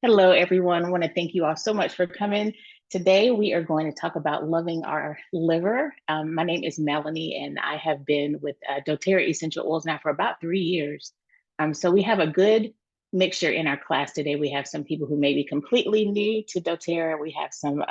Hello, everyone. I want to thank you all so much for coming. Today, we are going to talk about loving our liver. My name is Melanie, and I have been with doTerra Essential Oils now for about 3 years. So we have a good mixture in our class today. We have some people who may be completely new to doTerra. We have some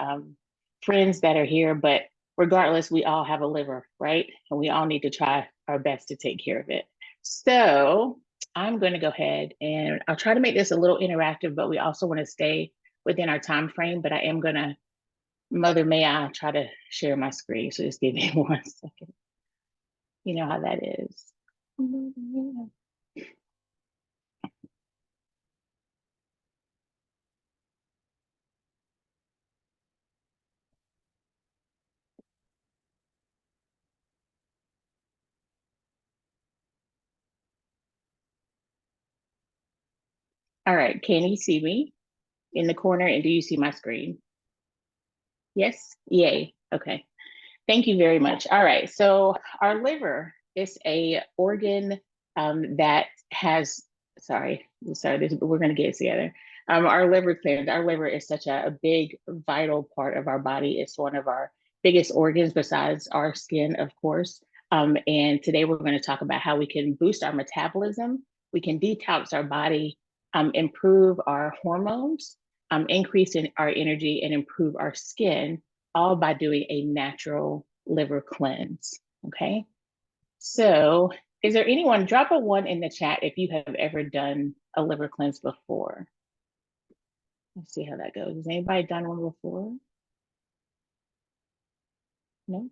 friends that are here, but regardless, we all have a liver, right? And we all need to try our best to take care of it. So I'm going to go ahead and I'll try to make this a little interactive, but we also want to stay within our time frame. But I am going to, Mother, may I try to share my screen? So just give me 1 second. You know how that is. All right. Can you see me in the corner? And do you see my screen? Yes? Yay. Okay. Thank you very much. All right. So our liver is a organ that has, we're going to get it together. Our liver clearance, our liver is such a big, vital part of our body. It's one of our biggest organs besides our skin, of course. And today we're going to talk about how we can boost our metabolism, we can detox our body, improve our hormones, increase in our energy, and improve our skin, all by doing a natural liver cleanse. Okay. So, is there anyone, drop a 1 in the chat if you have ever done a liver cleanse before? Let's see how that goes. Has anybody done one before? No?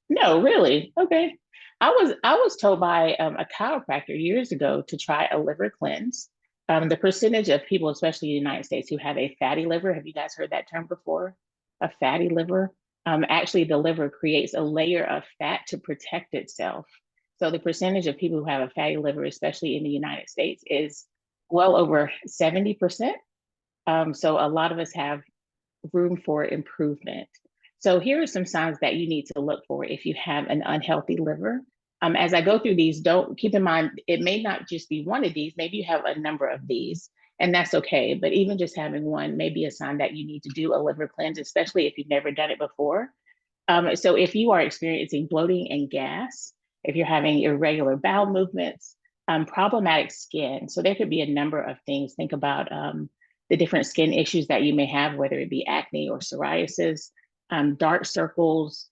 No, really? Okay. I was told by a chiropractor years ago to try a liver cleanse. The percentage of people, especially in the United States, who have a fatty liver, have you guys heard that term before? A fatty liver? Actually, the liver creates a layer of fat to protect itself. So the percentage of people who have a fatty liver, especially in the United States, is well over 70%. So a lot of us have room for improvement. So here are some signs that you need to look for if you have an unhealthy liver. As I go through these, don't keep in mind, it may not just be one of these, maybe you have a number of these, and that's okay. But even just having one may be a sign that you need to do a liver cleanse, especially if you've never done it before. So if you are experiencing bloating and gas, if you're having irregular bowel movements, problematic skin. So there could be a number of things. Think about the different skin issues that you may have, whether it be acne or psoriasis, dark circles,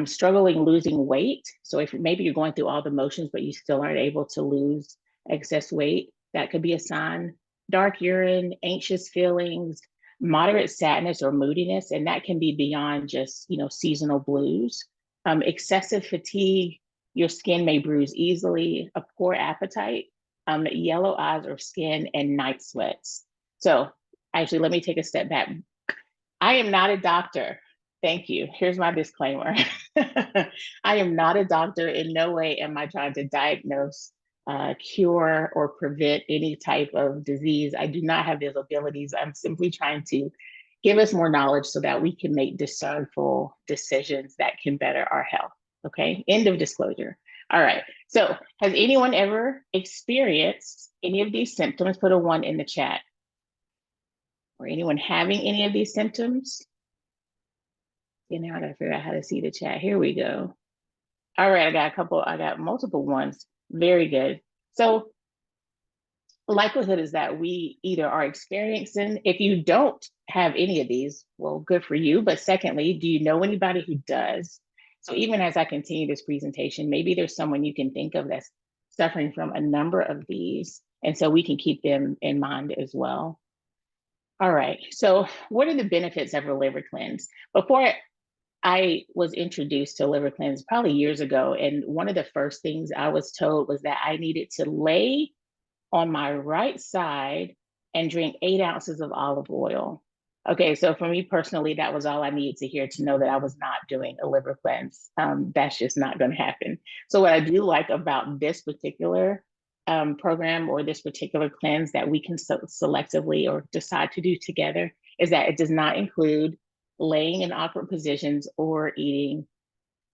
struggling losing weight. So if maybe you're going through all the motions, but you still aren't able to lose excess weight, that could be a sign. Dark urine, anxious feelings, moderate sadness or moodiness, and that can be beyond just, seasonal blues. Excessive fatigue, your skin may bruise easily, a poor appetite, yellow eyes or skin, and night sweats. So actually, let me take a step back. I am not a doctor. Thank you. Here's my disclaimer. I am not a doctor. In no way am I trying to diagnose, cure, or prevent any type of disease. I do not have those abilities. I'm simply trying to give us more knowledge so that we can make discernful decisions that can better our health. Okay. End of disclosure. All right. So, has anyone ever experienced any of these symptoms? Put a 1 in the chat. Or anyone having any of these symptoms? You know, I gotta figure out how to see the chat. Here we go. All right, I got multiple ones. Very good. So likelihood is that we either are experiencing, if you don't have any of these, well, good for you. But secondly, do you know anybody who does? So even as I continue this presentation, maybe there's someone you can think of that's suffering from a number of these. And so we can keep them in mind as well. All right, so what are the benefits of a liver cleanse? Before I was introduced to liver cleanse probably years ago, and one of the first things I was told was that I needed to lay on my right side and drink 8 ounces of olive oil. Okay, so for me personally, that was all I needed to hear to know that I was not doing a liver cleanse. That's just not going to happen. So what I do like about this particular program or this particular cleanse that we can selectively or decide to do together is that it does not include laying in awkward positions or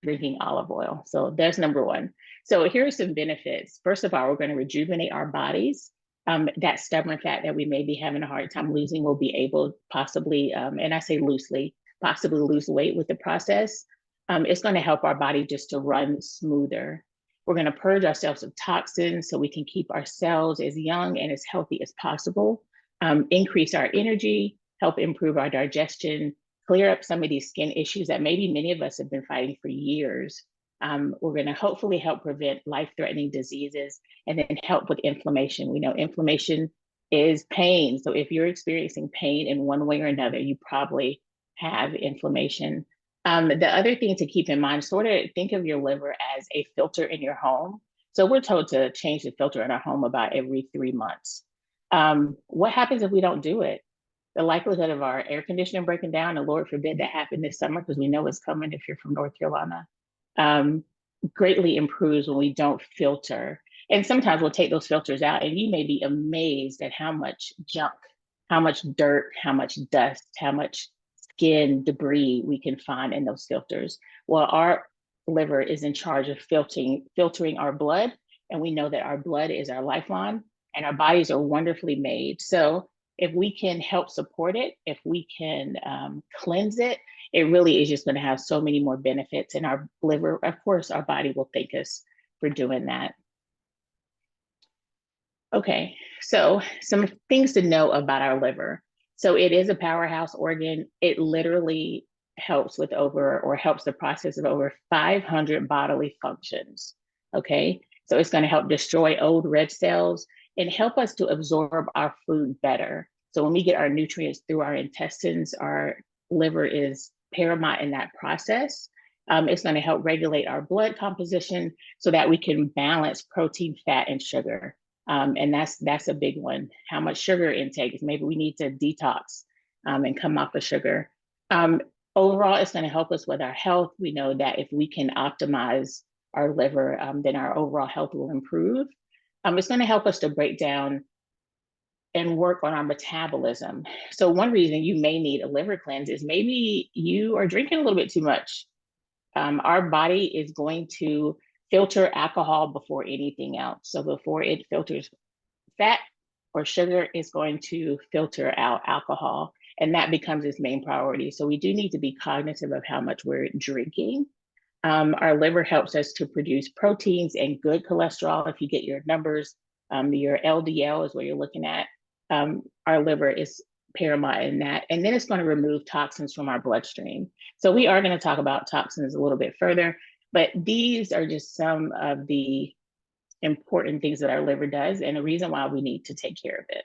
drinking olive oil. So there's number 1. So here are some benefits. First of all, we're going to rejuvenate our bodies. that stubborn fat that we may be having a hard time losing will be able possibly, and I say loosely, possibly lose weight with the process. It's going to help our body just to run smoother. We're going to purge ourselves of toxins so we can keep our cells as young and as healthy as possible, increase our energy, help improve our digestion, clear up some of these skin issues that maybe many of us have been fighting for years. We're going to hopefully help prevent life-threatening diseases and then help with inflammation. We know inflammation is pain. So if you're experiencing pain in one way or another, you probably have inflammation. The other thing to keep in mind, sort of think of your liver as a filter in your home. So we're told to change the filter in our home about every 3 months. What happens if we don't do it? The likelihood of our air conditioning breaking down, and Lord forbid that happen this summer, because we know it's coming if you're from North Carolina, um, greatly improves when we don't filter. And sometimes we'll take those filters out, and you may be amazed at how much junk, how much dirt, how much dust, how much skin debris we can find in those filters. Well, our liver is in charge of filtering our blood, and we know that our blood is our lifeline, and our bodies are wonderfully made. So if we can help support it, if we can cleanse it, it really is just going to have so many more benefits. And our liver, of course, our body will thank us for doing that. Okay, so some things to know about our liver. So it is a powerhouse organ. It literally helps with helps the process of over 500 bodily functions. Okay, so it's going to help destroy old red cells and help us to absorb our food better. So when we get our nutrients through our intestines, our liver is paramount in that process. It's going to help regulate our blood composition so that we can balance protein, fat, and sugar. And that's a big one. How much sugar intake is maybe we need to detox and come off of sugar. Overall, it's going to help us with our health. We know that if we can optimize our liver, then our overall health will improve. It's going to help us to break down and work on our metabolism. So one reason you may need a liver cleanse is maybe you are drinking a little bit too much. Our body is going to filter alcohol before anything else. So before it filters fat or sugar, it's going to filter out alcohol, and that becomes its main priority. So we do need to be cognizant of how much we're drinking. Our liver helps us to produce proteins and good cholesterol. If you get your numbers, your LDL is what you're looking at. Our liver is paramount in that. And then it's going to remove toxins from our bloodstream. So we are going to talk about toxins a little bit further, but these are just some of the important things that our liver does and the reason why we need to take care of it.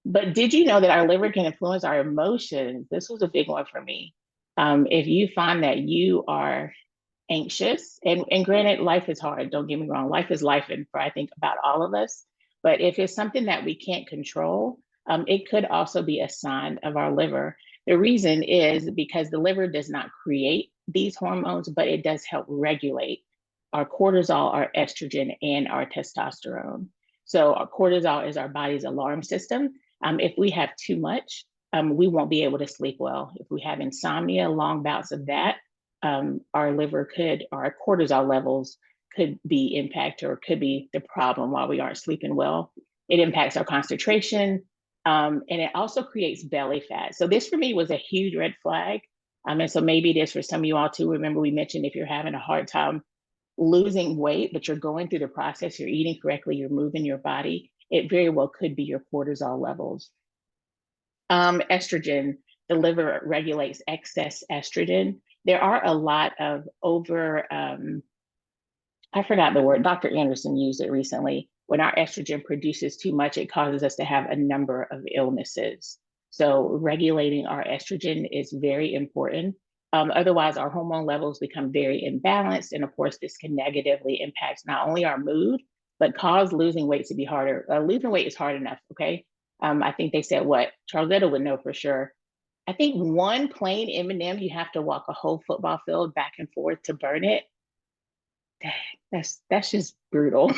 But did you know that our liver can influence our emotions? This was a big one for me. If you find that you are anxious, and granted, life is hard, don't get me wrong, life is life, and for I think about all of us. But if it's something that we can't control, it could also be a sign of our liver. The reason is because the liver does not create these hormones, but it does help regulate our cortisol, our estrogen, and our testosterone. So our cortisol is our body's alarm system. If we have too much, we won't be able to sleep well. If we have insomnia, long bouts of that, our liver could, our cortisol levels could be impacted or could be the problem while we aren't sleeping well. It impacts our concentration, and it also creates belly fat. So this for me was a huge red flag. And so maybe it is for some of you all too. Remember, we mentioned if you're having a hard time losing weight, but you're going through the process, you're eating correctly, you're moving your body, it very well could be your cortisol levels. Estrogen, the liver regulates excess estrogen. There are a lot of I forgot the word, Dr. Anderson used it recently. When our estrogen produces too much, it causes us to have a number of illnesses. So regulating our estrogen is very important. Otherwise, our hormone levels become very imbalanced. And of course, this can negatively impact not only our mood, but cause losing weight to be harder. Losing weight is hard enough, okay? I think they said what? Charlotta would know for sure. I think one plain M&M, you have to walk a whole football field back and forth to burn it. That's just brutal.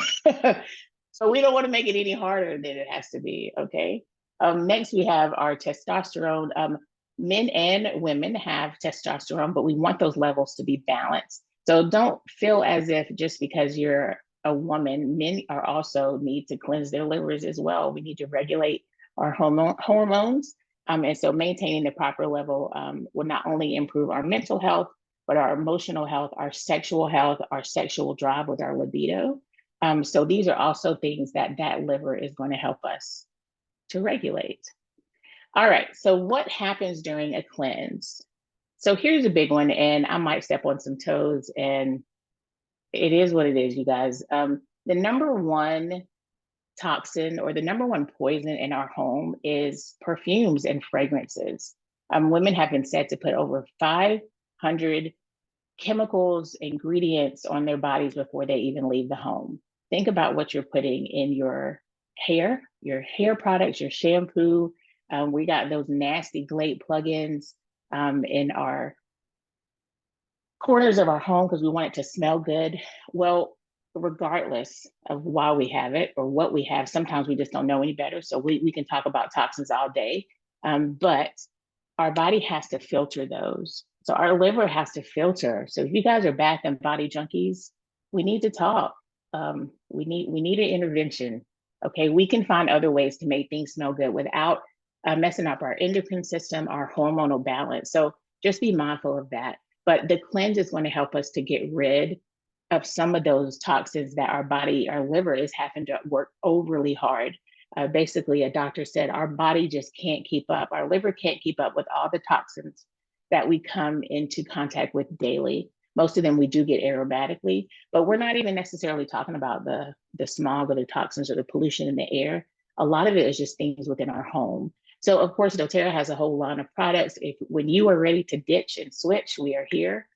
So we don't want to make it any harder than it has to be, okay? Next, we have our testosterone. Men and women have testosterone, but we want those levels to be balanced. So don't feel as if just because you're a woman, men are also need to cleanse their livers as well. We need to regulate our hormones. And so maintaining the proper level will not only improve our mental health, but our emotional health, our sexual drive with our libido. So these are also things that liver is going to help us to regulate. All right, so what happens during a cleanse? So here's a big one, and I might step on some toes, and it is what it is, you guys. The number one toxin or the number one poison in our home is perfumes and fragrances. Women have been said to put over 500 chemicals, ingredients on their bodies before they even leave the home. Think about what you're putting in your hair products, your shampoo. We got those nasty Glade plugins in our corners of our home because we want it to smell good. Well, regardless of why we have it or what we have, sometimes we just don't know any better. So we can talk about toxins all day, but our body has to filter those. So our liver has to filter. So if you guys are bath and body junkies, we need to talk. We need an intervention. Okay, we can find other ways to make things smell good without messing up our endocrine system, our hormonal balance. So just be mindful of that. But the cleanse is going to help us to get rid of some of those toxins that our liver is having to work overly hard. Basically, a doctor said our body just can't keep up. Our liver can't keep up with all the toxins that we come into contact with daily. Most of them we do get aerobatically, but we're not even necessarily talking about the smog or the toxins or the pollution in the air. A lot of it is just things within our home. So of course, doTERRA has a whole line of products. When you are ready to ditch and switch, we are here.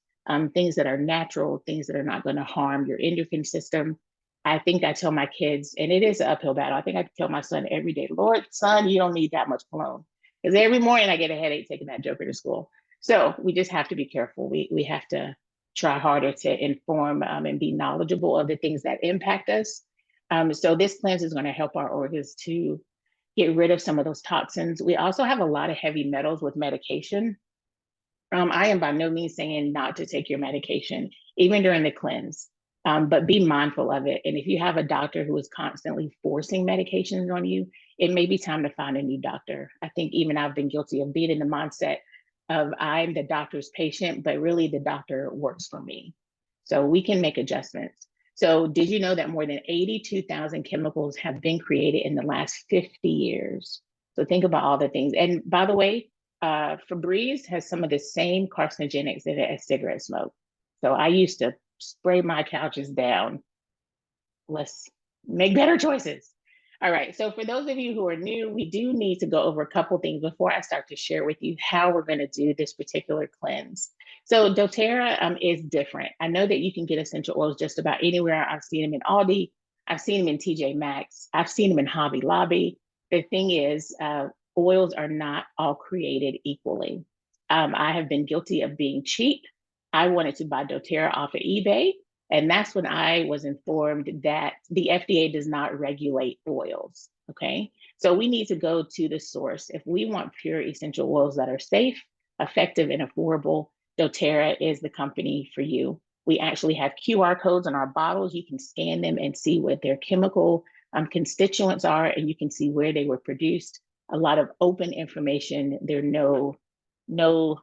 Things that are natural, things that are not going to harm your endocrine system. I think I tell my kids, and it is an uphill battle. I think I tell my son every day, Lord, son, you don't need that much cologne. Because every morning I get a headache taking that joker to school. So we just have to be careful. We have to try harder to inform and be knowledgeable of the things that impact us. So this cleanse is going to help our organs to get rid of some of those toxins. We also have a lot of heavy metals with medication. I am by no means saying not to take your medication, even during the cleanse, but be mindful of it. And if you have a doctor who is constantly forcing medications on you, it may be time to find a new doctor. I think even I've been guilty of being in the mindset of I'm the doctor's patient, but really the doctor works for me. So we can make adjustments. So did you know that more than 82,000 chemicals have been created in the last 50 years? So think about all the things. And by the way, Febreze has some of the same carcinogenics in it as cigarette smoke. So I used to spray my couches down. Let's make better choices. All right, so for those of you who are new, we do need to go over a couple things before I start to share with you how we're going to do this particular cleanse. So doTERRA is different. I know that you can get essential oils just about anywhere. I've seen them in Aldi. I've seen them in TJ Maxx. I've seen them in Hobby Lobby. The thing is, oils are not all created equally. I have been guilty of being cheap. I wanted to buy doTERRA off of eBay. And that's when I was informed that the FDA does not regulate oils. Okay. So we need to go to the source. If we want pure essential oils that are safe, effective, and affordable, doTERRA is the company for you. We actually have QR codes on our bottles. You can scan them and see what their chemical constituents are, and you can see where they were produced. A lot of open information. There are no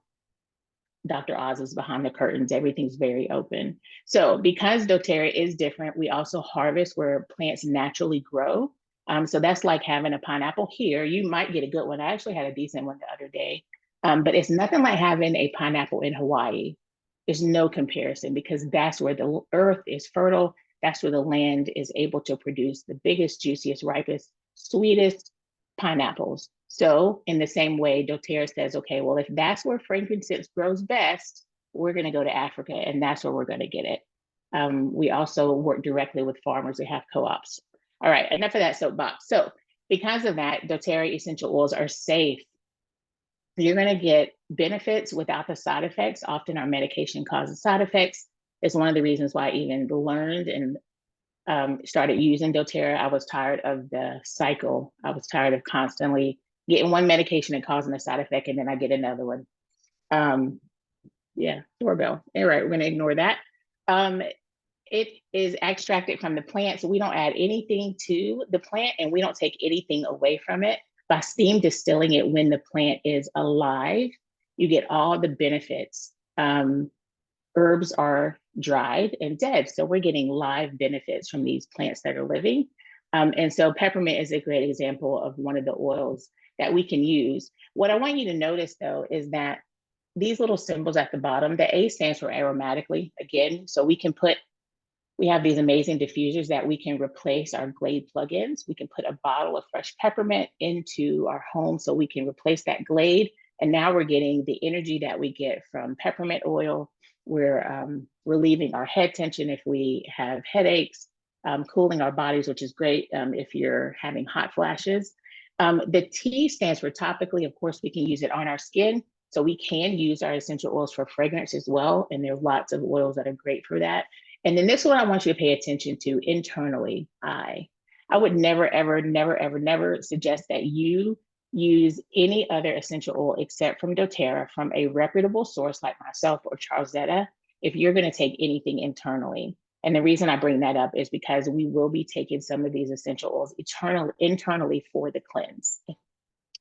Dr. Oz is behind the curtains. Everything's very open. So because doTERRA is different, we also harvest where plants naturally grow. So that's like having a pineapple here. You might get a good one. I actually had a decent one the other day, but it's nothing like having a pineapple in Hawaii. There's no comparison because that's where the earth is fertile. That's where the land is able to produce the biggest, juiciest, ripest, sweetest pineapples. So in the same way, doTERRA says, okay, well, if that's where frankincense grows best, we're going to go to Africa and that's where we're going to get it. We also work directly with farmers. We have co-ops. All right, enough of that soapbox. So because of that, doTERRA essential oils are safe. You're going to get benefits without the side effects. Often our medication causes side effects. It's one of the reasons why I even learned and started using doTERRA. I was tired of the cycle. I was tired of constantly getting one medication and causing a side effect, and then I get another one. Yeah, doorbell. All right, we're going to ignore that. It is extracted from the plant, so we don't add anything to the plant and we don't take anything away from it. By steam distilling it when the plant is alive, you get all the benefits. Herbs are dried and dead, so we're getting live benefits from these plants that are living. And so peppermint is a great example of one of the oils that we can use. What I want you to notice though is that these little symbols at the bottom, the A stands for aromatically, again, so we have these amazing diffusers that we can replace our Glade plugins. We can put a bottle of fresh peppermint into our home so we can replace that Glade. And now we're getting the energy that we get from peppermint oil. We're relieving our head tension if we have headaches, cooling our bodies, which is great if you're having hot flashes. The T stands for topically. Of course, we can use it on our skin. So we can use our essential oils for fragrance as well. And there's lots of oils that are great for that. And then this one I want you to pay attention to internally. I would never, ever, never, ever, never suggest that you use any other essential oil except from doTerra, from a reputable source like myself or Charles Zetta, if you're going to take anything internally. And the reason I bring that up is because we will be taking some of these essential oils internally for the cleanse.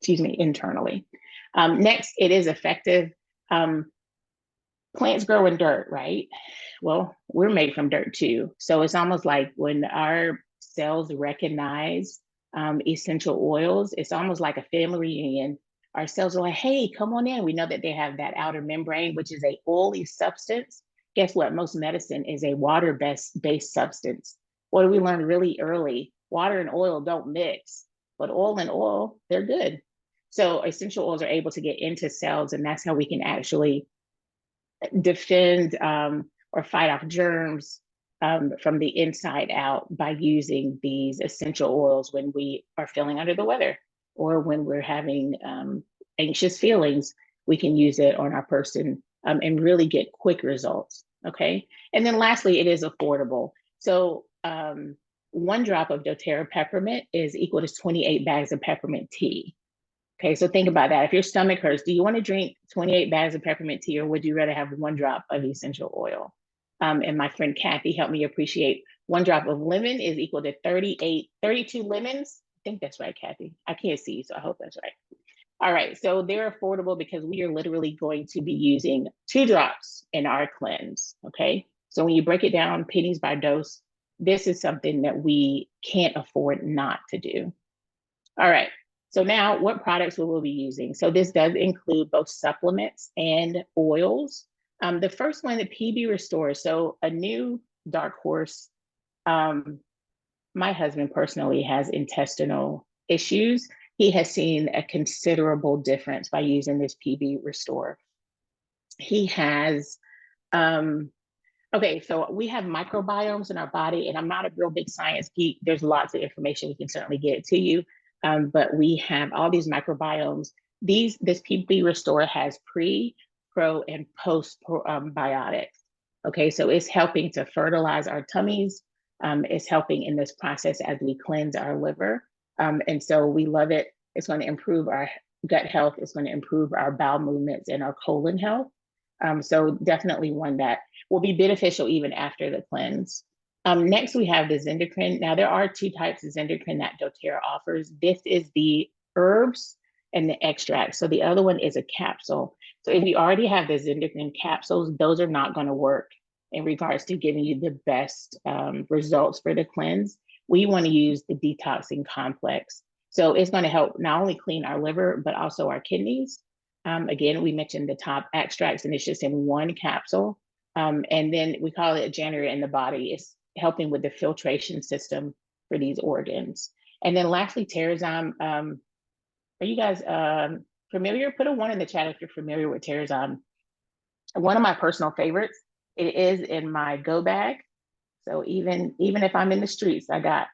Excuse me, internally. Next, it is effective. Plants grow in dirt, right? Well, we're made from dirt too. So it's almost like when our cells recognize essential oils, it's almost like a family reunion. Our cells are like, hey, come on in. We know that they have that outer membrane, which is a oily substance. Guess what? Most medicine is a water-based substance. What do we learn really early? Water and oil don't mix, but oil and oil, they're good. So essential oils are able to get into cells, and that's how we can actually defend or fight off germs from the inside out by using these essential oils when we are feeling under the weather or when we're having anxious feelings. We can use it on our person and really get quick results. Okay. And then lastly, it is affordable. So 1 drop of doTerra peppermint is equal to 28 bags of peppermint tea. Okay, so think about that. If your stomach hurts, do you want to drink 28 bags of peppermint tea, or would you rather have 1 drop of essential oil? And my friend Kathy helped me appreciate 1 drop of lemon is equal to 32 lemons. I think that's right, Kathy. I can't see, so I hope that's right. All right, so they're affordable because we are literally going to be using 2 drops in our cleanse, okay? So when you break it down, pennies by dose, this is something that we can't afford not to do. All right. So now what products will we be using? So this does include both supplements and oils. The first one, the PB Restore. So a new dark horse. My husband personally has intestinal issues. He has seen a considerable difference by using this PB Restore. He has, okay, so we have microbiomes in our body, and I'm not a real big science geek. There's lots of information. We can certainly get it to you. But we have all these microbiomes. This PB Restore has pre, pro, and post biotics. Okay, so it's helping to fertilize our tummies. It's helping in this process as we cleanse our liver. And so we love it. It's going to improve our gut health. It's going to improve our bowel movements and our colon health. So definitely one that will be beneficial even after the cleanse. Next, we have the Zendocrine. Now, there are 2 types of Zendocrine that doTerra offers. This is the herbs and the extract. So the other one is a capsule. So if you already have the Zendocrine capsules, those are not going to work in regards to giving you the best results for the cleanse. We want to use the detoxing complex. So it's going to help not only clean our liver, but also our kidneys. Again, we mentioned the top extracts, and it's just in 1 capsule. And then we call it a janitor in the body. It's helping with the filtration system for these organs. And then lastly, Terrazyme. Are you guys familiar? Put a 1 in the chat if you're familiar with Terrazyme. One of my personal favorites. It is in my go bag. So even if I'm in the streets, I got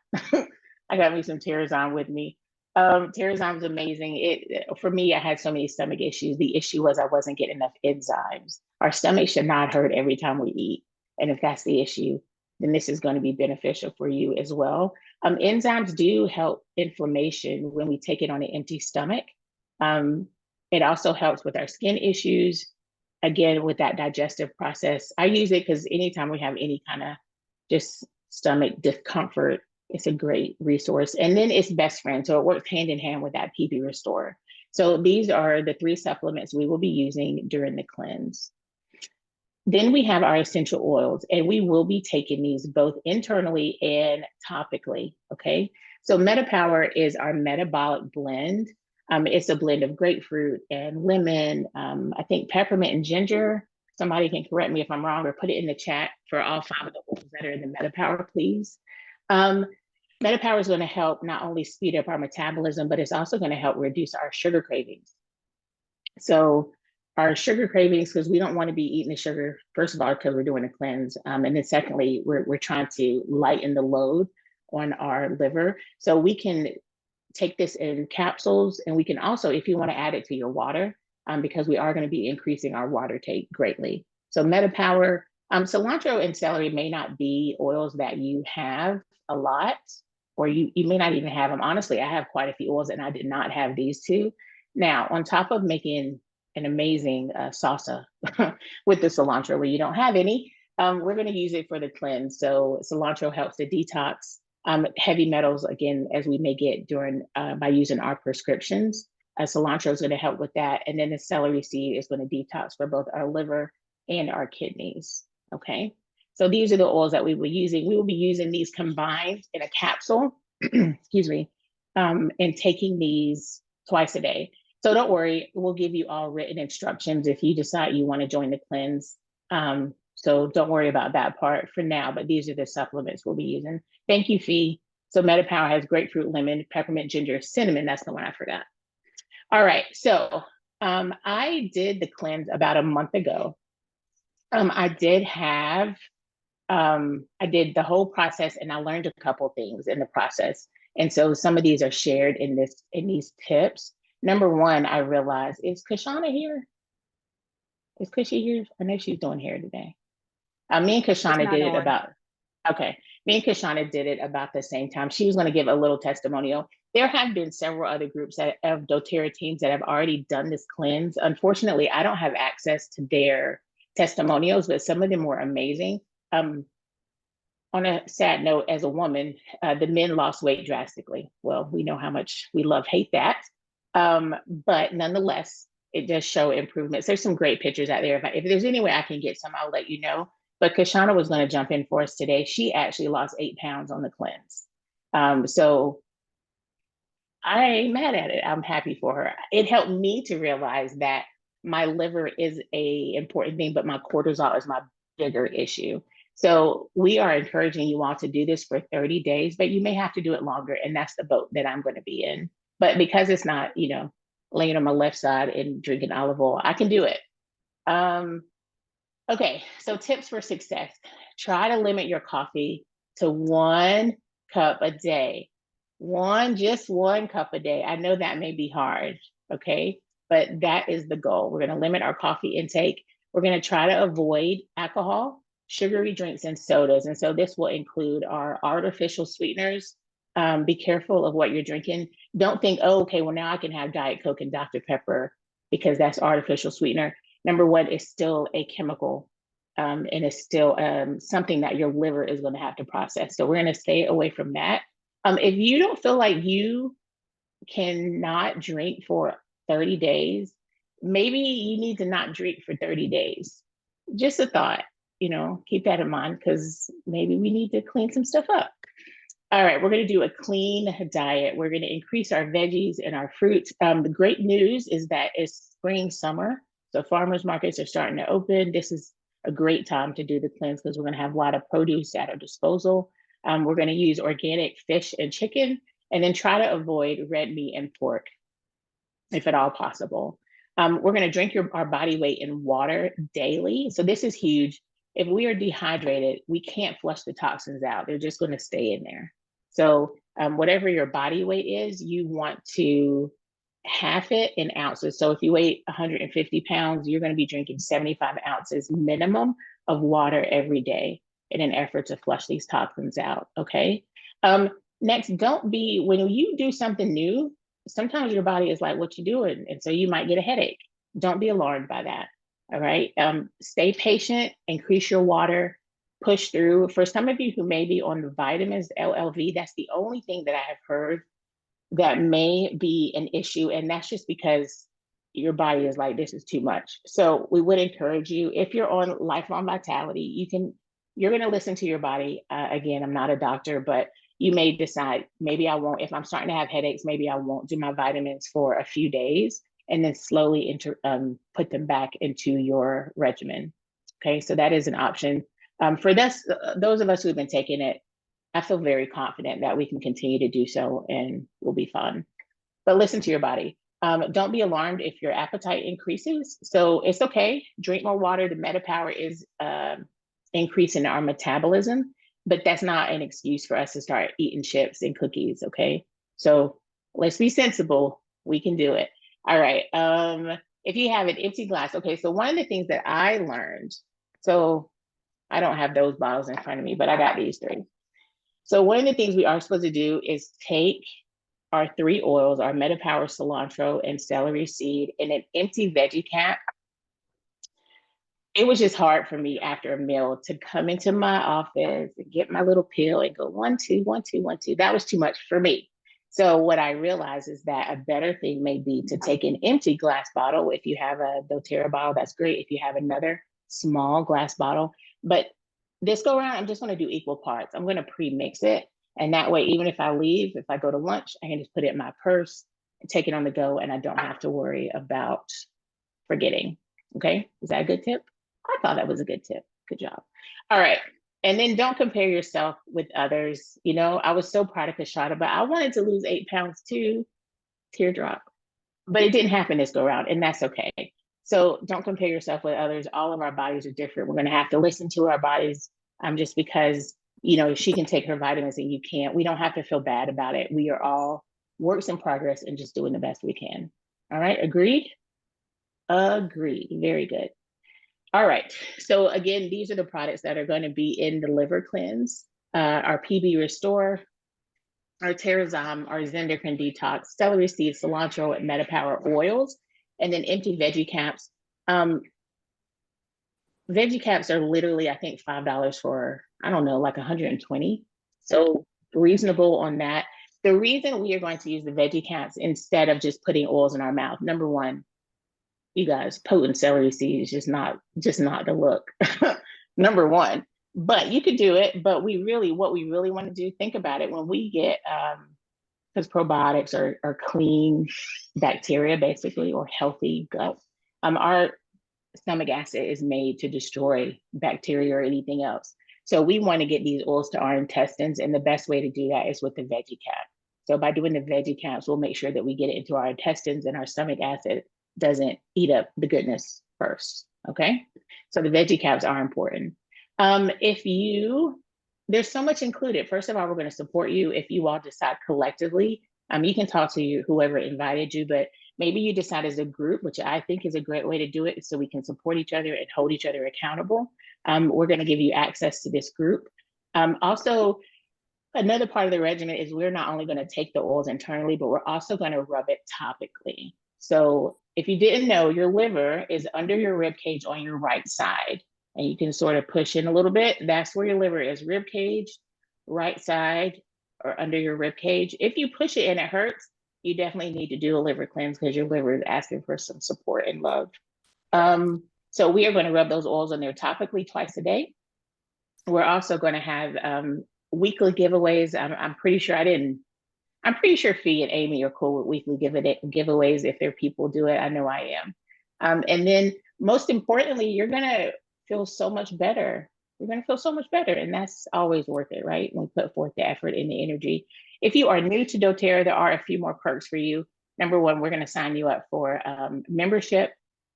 I got me some Terrazyme with me. Terrazyme is amazing. For me, I had so many stomach issues. The issue was I wasn't getting enough enzymes. Our stomach should not hurt every time we eat. And if that's the issue, then this is going to be beneficial for you as well. Enzymes do help inflammation when we take it on an empty stomach. It also helps with our skin issues. Again, with that digestive process. I use it because anytime we have any kind of just stomach discomfort, it's a great resource. And then it's best friend. So it works hand in hand with that PP Restore. So these are the 3 supplements we will be using during the cleanse. Then we have our essential oils, and we will be taking these both internally and topically. Okay. So MetaPower is our metabolic blend. It's a blend of grapefruit and lemon, I think peppermint and ginger. Somebody can correct me if I'm wrong or put it in the chat for all 5 of the oils that are in the MetaPower, please. MetaPower is going to help not only speed up our metabolism, but it's also going to help reduce our sugar cravings. So our sugar cravings, because we don't want to be eating the sugar, first of all, because we're doing a cleanse. And then secondly, we're trying to lighten the load on our liver. So we can take this in capsules, and we can also, if you want to add it to your water, because we are going to be increasing our water take greatly. So MetaPower, cilantro and celery may not be oils that you have a lot, or you may not even have them. Honestly, I have quite a few oils, and I did not have these 2. Now, on top of making an amazing salsa with the cilantro where you don't have any, we're going to use it for the cleanse. So cilantro helps to detox heavy metals, again, as we may get during by using our prescriptions. Cilantro is going to help with that. And then the celery seed is going to detox for both our liver and our kidneys. Okay. So these are the oils that we will be using. We will be using these combined in a capsule, excuse me, and taking these twice a day. So don't worry, we'll give you all written instructions if you decide you want to join the cleanse. So don't worry about that part for now, but these are the supplements we'll be using. Thank you, Fee. So MetaPower has grapefruit, lemon, peppermint, ginger, cinnamon. That's the one I forgot. All right, so I did the cleanse about a month ago. I did the whole process, and I learned a couple things in the process. And so some of these are shared in these tips. Number one, I realized, is Kashana here? Is Cushy here? I know she's doing hair today. Me and Kashana did it about, okay. Me and Kashana did it about the same time. She was going to give a little testimonial. There have been several other groups of doTerra teams that have already done this cleanse. Unfortunately, I don't have access to their testimonials, but some of them were amazing. On a sad note, as a woman, the men lost weight drastically. Well, we know how much we hate that. But nonetheless, it does show improvements. There's some great pictures out there. If there's any way I can get some, I'll let you know. But Kashana was going to jump in for us today. She actually lost 8 pounds on the cleanse. So I ain't mad at it. I'm happy for her. It helped me to realize that my liver is a important thing, but my cortisol is my bigger issue. So we are encouraging you all to do this for 30 days, but you may have to do it longer. And that's the boat that I'm going to be in. But because it's not, laying on my left side and drinking olive oil, I can do it. Okay, so tips for success. Try to limit your coffee to 1 cup a day. Just one cup a day. I know that may be hard, okay? But that is the goal. We're going to limit our coffee intake. We're going to try to avoid alcohol, sugary drinks, and sodas. And so this will include our artificial sweeteners. Be careful of what you're drinking. Don't think, oh, okay, well, now I can have Diet Coke and Dr. Pepper because that's artificial sweetener. Number one, it's still a chemical, and it's still something that your liver is going to have to process. So we're going to stay away from that. If you don't feel like you cannot drink for 30 days, maybe you need to not drink for 30 days. Just a thought, keep that in mind because maybe we need to clean some stuff up. All right, we're going to do a clean diet. We're going to increase our veggies and our fruits. The great news is that it's spring, summer. So farmers markets are starting to open. This is a great time to do the cleanse because we're going to have a lot of produce at our disposal. We're going to use organic fish and chicken, and then try to avoid red meat and pork, if at all possible. We're going to drink our body weight in water daily. So this is huge. If we are dehydrated, we can't flush the toxins out. They're just going to stay in there. So whatever your body weight is, you want to half it in ounces. So if you weigh 150 pounds, you're going to be drinking 75 ounces minimum of water every day in an effort to flush these toxins out, okay? Next, when you do something new, sometimes your body is like, what you doing? And so you might get a headache. Don't be alarmed by that, all right? Stay patient, increase your water, push through. For some of you who may be on the vitamins, LLV, that's the only thing that I have heard that may be an issue. And that's just because your body is like, this is too much. So we would encourage you, if you're on lifelong vitality, you're going to listen to your body. Again, I'm not a doctor, but you may decide, maybe I won't, if I'm starting to have headaches, maybe I won't do my vitamins for a few days and then slowly put them back into your regimen. Okay, so that is an option. For those of us who've been taking it, I feel very confident that we can continue to do so and we'll be fine. But listen to your body. Don't be alarmed if your appetite increases. So it's okay. Drink more water. The MetaPower is increasing our metabolism, but that's not an excuse for us to start eating chips and cookies. Okay. So let's be sensible. We can do it. All right. If you have an empty glass, okay. So one of the things that I learned, so I don't have those bottles in front of me, but I got these three. So one of the things we are supposed to do is take our 3 oils, our MetaPower cilantro and celery seed, in an empty veggie cap. It was just hard for me after a meal to come into my office and get my little pill and go 1, 2, 1, 2, 1, 2. That was too much for me. So what I realized is that a better thing may be to take an empty glass bottle. If you have a doTerra bottle, that's great. If you have another small glass bottle, but this go around, I'm just going to do equal parts. I'm going to pre-mix it. And that way, even if I leave, if I go to lunch, I can just put it in my purse and take it on the go, and I don't have to worry about forgetting. Okay, is that a good tip? I thought that was a good tip. Good job. All right. And then don't compare yourself with others. You know, I was so proud of Kashada, but I wanted to lose 8 pounds too. Teardrop. But it didn't happen this go around, and that's okay. So don't compare yourself with others. All of our bodies are different. We're going to have to listen to our bodies just because, you know, she can take her vitamins and you can't. We don't have to feel bad about it. We are all works in progress and just doing the best we can. All right. Agreed? Agreed. Very good. All right. So again, these are the products that are going to be in the liver cleanse, our PB Restore, our Terrazom, our Zendocrine Detox, celery seeds, cilantro, and MetaPower oils, and then empty veggie caps. Veggie caps are literally, I think, $5 for, I don't know, like 120. So reasonable on that. The reason we are going to use the veggie caps instead of just putting oils in our mouth, number one, you guys, potent celery seeds just not the look. Number one. But you could do it. But what we really want to do, think about it when we get because probiotics are clean bacteria, basically, or healthy gut. Our stomach acid is made to destroy bacteria or anything else. So we want to get these oils to our intestines, and the best way to do that is with the veggie cap. So by doing the veggie caps, we'll make sure that we get it into our intestines and our stomach acid doesn't eat up the goodness first. Okay. So the veggie caps are important. There's so much included. First of all, we're going to support you. If you all decide collectively, you can talk to whoever invited you, but maybe you decide as a group, which I think is a great way to do it, so we can support each other and hold each other accountable. We're going to give you access to this group. Also, another part of the regimen is we're not only going to take the oils internally, but we're also going to rub it topically. So if you didn't know, your liver is under your rib cage on your right side, and you can sort of push in a little bit. That's where your liver is, rib cage, right side, or under your rib cage. If you push it and it hurts, you definitely need to do a liver cleanse because your liver is asking for some support and love. So we are going to rub those oils on there topically twice a day. We're also going to have weekly giveaways. I'm pretty sure Fee and Amy are cool with weekly giveaways. If their people do it, I know I am. And then most importantly, you're going to feel so much better. You're going to feel so much better. And that's always worth it, right? When we put forth the effort and the energy. If you are new to doTerra, there are a few more perks for you. Number one, we're going to sign you up for membership.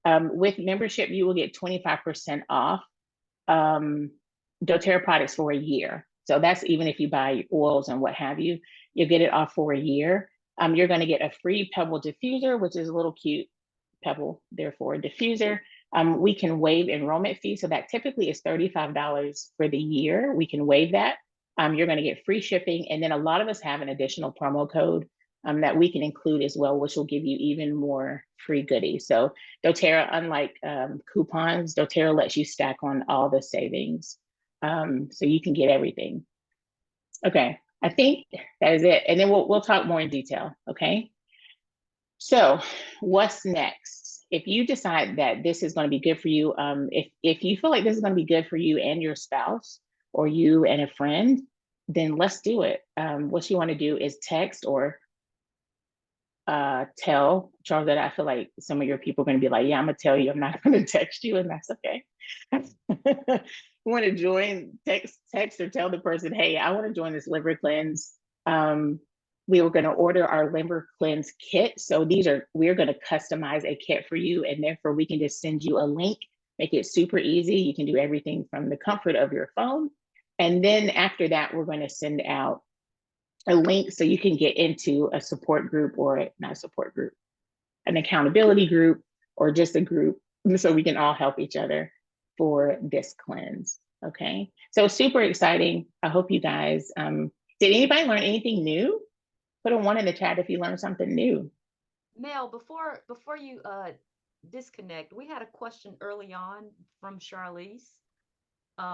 With membership, you will get 25% off doTerra products for a year. So that's even if you buy oils and what have you, you'll get it off for a year. You're going to get a free pebble diffuser, which is a little cute pebble, therefore a diffuser. We can waive enrollment fee. So that typically is $35 for the year. We can waive that. You're going to get free shipping. And then a lot of us have an additional promo code that we can include as well, which will give you even more free goodies. So doTerra, unlike coupons, doTerra lets you stack on all the savings. So you can get everything. Okay, I think that is it. And then we'll talk more in detail, okay? So what's next? If you decide that this is going to be good for you, if you feel like this is going to be good for you and your spouse, or you and a friend, then let's do it. What you want to do is text or tell Charles that I feel like some of your people are going to be like, yeah, I'm gonna tell you, I'm not going to text you, and that's okay. You want to join, text or tell the person, hey, I want to join this liver cleanse. We were going to order our liver cleanse kit. So we're going to customize a kit for you, and therefore we can just send you a link, make it super easy. You can do everything from the comfort of your phone. And then after that, we're going to send out a link so you can get into a support group, or not a support group, an accountability group, or just a group, so we can all help each other for this cleanse. Okay, so super exciting. I hope you guys, did anybody learn anything new? Put a 1 in the chat if you learned something new. Mel, before you disconnect, we had a question early on from Charlize.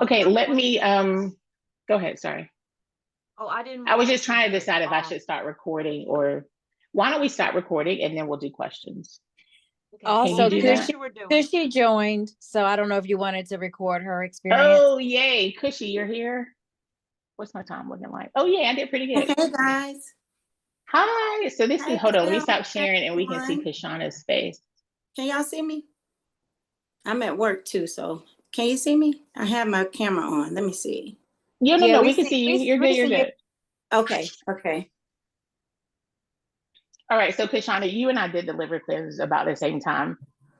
Okay, Her let me, question was, go ahead, sorry. oh, I didn't I was realize just she trying to had decide if I should start recording, or why don't we start recording and then we'll do questions? Okay, Can well, you Also, do finish that? what you were doing. Cushy joined, so I don't know if you wanted to record her experience. Oh, yay. Cushy, you're here. What's my time looking like? Oh, yeah, I did pretty good. Hey guys. Hi. So this is, Hey hold on, let me Mel. stop Hey sharing and we can see everyone. Kashana's face. Can y'all see me? I'm at work too, so can you see me? I have my camera on. Let me see. Yeah, no, Yeah, no, we we can see see you. we, You're we good, you're see you. good. Okay. All right, so Kashana, you and I did the liver cleanse about the same time.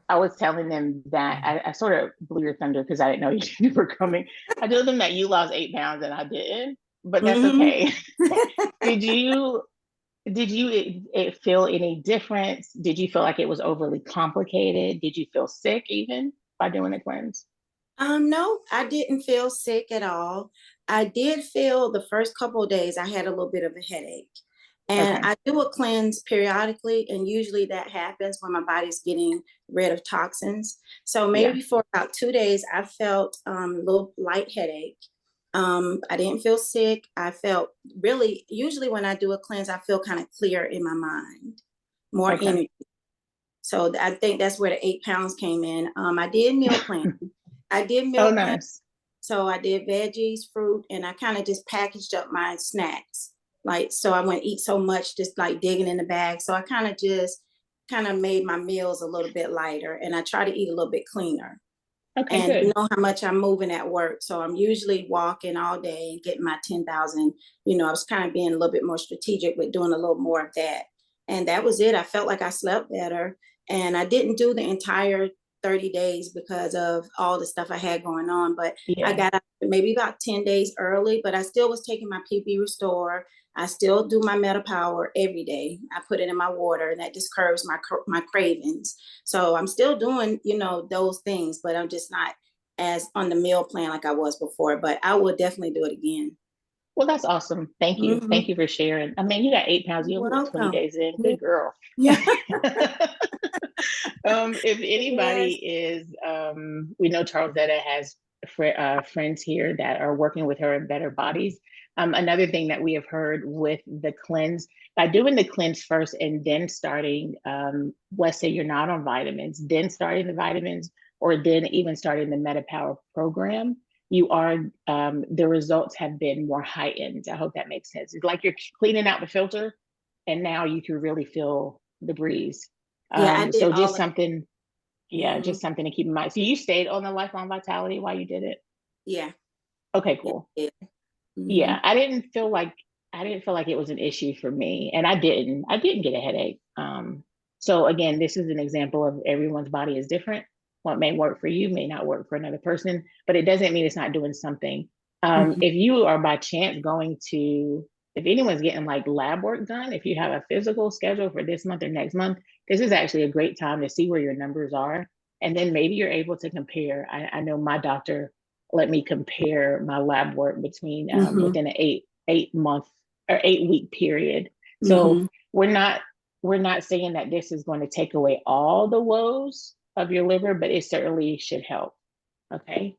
I was telling them that I sort of blew your thunder because I didn't know you were coming. I told them that you lost 8 pounds and I didn't, but that's Mm-hmm. okay. Did you feel any difference? Did you feel like it was overly complicated? Did you feel sick even by doing the cleanse? No, I didn't feel sick at all. I did feel the first couple of days I had a little bit of a headache. And Okay, I do a cleanse periodically, and usually that happens when my body's getting rid of toxins. So yeah, maybe for about 2 days, I felt a little light headache. I didn't feel sick. I felt really, usually when I do a cleanse, I feel kind of clear in my mind, more okay. energy. So I think that's where the 8 pounds came in. I did meal plan. I did Oh, meal plan. nice. So I did veggies, fruit, and I kind of just packaged up my snacks. Like, so I wouldn't eat so much, just like digging in the bag. So I kind of just kind of made my meals a little bit lighter, and I try to eat a little bit cleaner. Okay, And you good. know how much I'm moving at work. So I'm usually walking all day and getting my 10,000. I was kind of being a little bit more strategic with doing a little more of that. And that was it. I felt like I slept better. And I didn't do the entire 30 days because of all the stuff I had going on. But I Yeah. got out maybe about 10 days early, but I still was taking my PP Restore. I still do my Meta Power every day. I put it in my water, and that just curbs my cravings. So I'm still doing, those things, but I'm just not as on the meal plan like I was before. But I will definitely do it again. Well, that's awesome. Thank you. Thank Mm-hmm. you for sharing. I mean, you got 8 pounds. You're You're what, 20 welcome. days in? Yeah. Good girl. Yeah. If anybody Yes. is, we know Charles Zetta has friends here that are working with her in Better Bodies. Another thing that we have heard with the cleanse, by doing the cleanse first and then starting, let's say you're not on vitamins, then starting the vitamins, or then even starting the MetaPower program, the results have been more heightened. I hope that makes sense. It's like you're cleaning out the filter, and now you can really feel the breeze. Yeah, I did So all just of something, yeah, mm-hmm. just something to keep in mind. So you stayed on the lifelong vitality while you did it? Yeah. Okay, Yeah. cool. Yeah. Mm-hmm. Yeah, I didn't feel like it was an issue for me, and I didn't get a headache. So again, this is an example of everyone's body is different. What may work for you may not work for another person, but it doesn't mean it's not doing something. Mm-hmm. If you are by chance if anyone's getting like lab work done, if you have a physical schedule for this month or next month, this is actually a great time to see where your numbers are, and then maybe you're able to compare. I know my doctor let me compare my lab work between Mm-hmm. within an 8 month or 8 week period. So Mm-hmm. we're not saying that this is going to take away all the woes of your liver, but it certainly should help. Okay.